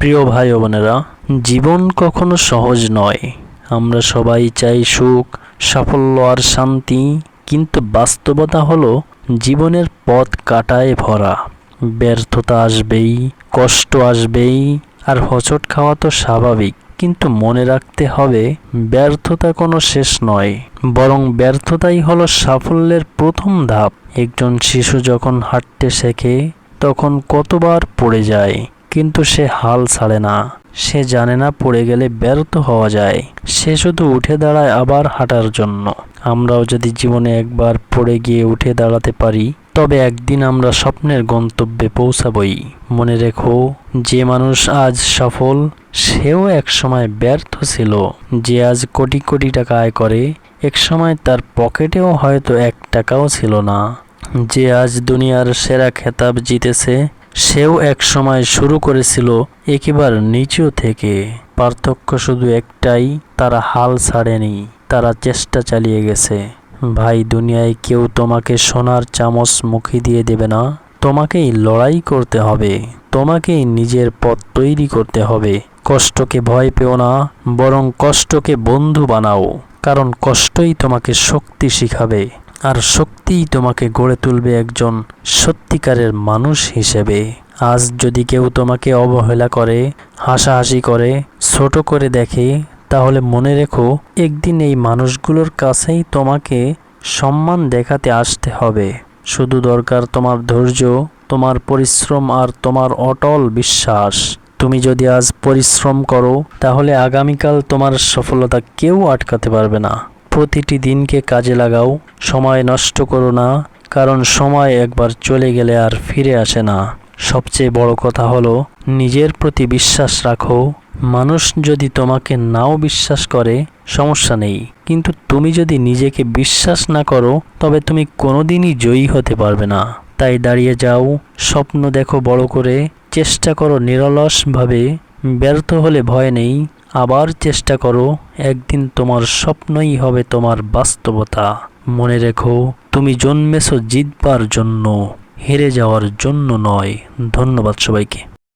প্রিয় ভাই ও বোনেরা, জীবন কখনো সহজ নয়। আমরা সবাই চাই সুখ, সাফল্য আর শান্তি, কিন্তু বাস্তবতা হলো জীবনের পথ কাটায় ভরা। ব্যর্থতা আসবেই, কষ্ট আসবেই, আর হোঁচট খাওয়া তো স্বাভাবিক। কিন্তু মনে রাখতে হবে, ব্যর্থতা কোনো শেষ নয়, বরং ব্যর্থতাই হলো সাফল্যের প্রথম ধাপ। একজন শিশু যখন হাঁটতে শেখে তখন কতবার পড়ে যায়, কিন্তু সে হাল ছাড়ে না। সে জানে না পড়ে গেলে ব্যর্থ হওয়া যায়, সে শুধু উঠে দাঁড়ায় আবার হাঁটার জন্য। আমরাও যদি জীবনে একবার পড়ে গিয়ে উঠে দাঁড়াতে পারি, তবে একদিন আমরা স্বপ্নের গন্তব্যে পৌঁছাবই। মনে রেখো, যে মানুষ আজ সফল, সেও একসময় ব্যর্থ ছিল। যে আজ কোটি কোটি টাকা আয় করে, একসময় তার পকেটেও হয়তো 1 টাকাও ছিল না। যে আজ দুনিয়ার সেরা খেতাব জিতেছে, সেও একসময় শুরু করেছিল একেবারে নিচু থেকে। পার্থক্য শুধু একটাই, তারা হাল ছাড়েনি, তারা চেষ্টা চালিয়ে গেছে। ভাই, দুনিয়ায় কেউ তোমাকে সোনার চামচ মুখে দিয়ে দেবে না। তোমাকেই লড়াই করতে হবে, তোমাকেই নিজের পথ তৈরি করতে হবে। কষ্টকে ভয় পেও না, বরং কষ্টকে বন্ধু বানাও। কারণ কষ্টই তোমাকে শক্তি শিখাবে, আর শক্তিই তোমাকে গড়ে তুলবে একজন সত্যিকারের মানুষ হিসেবে। আজ যদি কেউ তোমাকে অবহেলা করে, হাসাহাসি করে, ছোট করে দেখে, তাহলে মনে রেখো, একদিন এই মানুষগুলোর কাছেই তোমাকে সম্মান দেখাতে আসতে হবে। শুধু দরকার তোমার ধৈর্য, তোমার পরিশ্রম আর তোমার অটল বিশ্বাস। তুমি যদি আজ পরিশ্রম করো, তাহলে আগামীকাল তোমার সফলতা কেউ আটকাতে পারবে না। প্রতিটি দিনকে কাজে লাগাও, সময় নষ্ট করো না, কারণ সময় একবার চলে গেলে আর ফিরে আসে না। সবচেয়ে বড় কথা হলো, নিজের প্রতি বিশ্বাস রাখো। মানুষ যদি তোমাকে নাও বিশ্বাস করে, সমস্যা নেই, কিন্তু তুমি যদি নিজেকে বিশ্বাস না করো, তবে তুমি কোনোদিনই জয়ী হতে পারবে না। তাই দাঁড়িয়ে যাও, স্বপ্ন দেখো বড় করে, চেষ্টা করো নিরলসভাবে। ব্যর্থ হলে ভয় নেই, আবার চেষ্টা করো। একদিন তোমার স্বপ্নই হবে তোমার বাস্তবতা। মনে রেখো, তুমি জন্মেছো জিতবার জন্য, হেরে যাওয়ার জন্য নয়। ধন্যবাদ সবাইকে।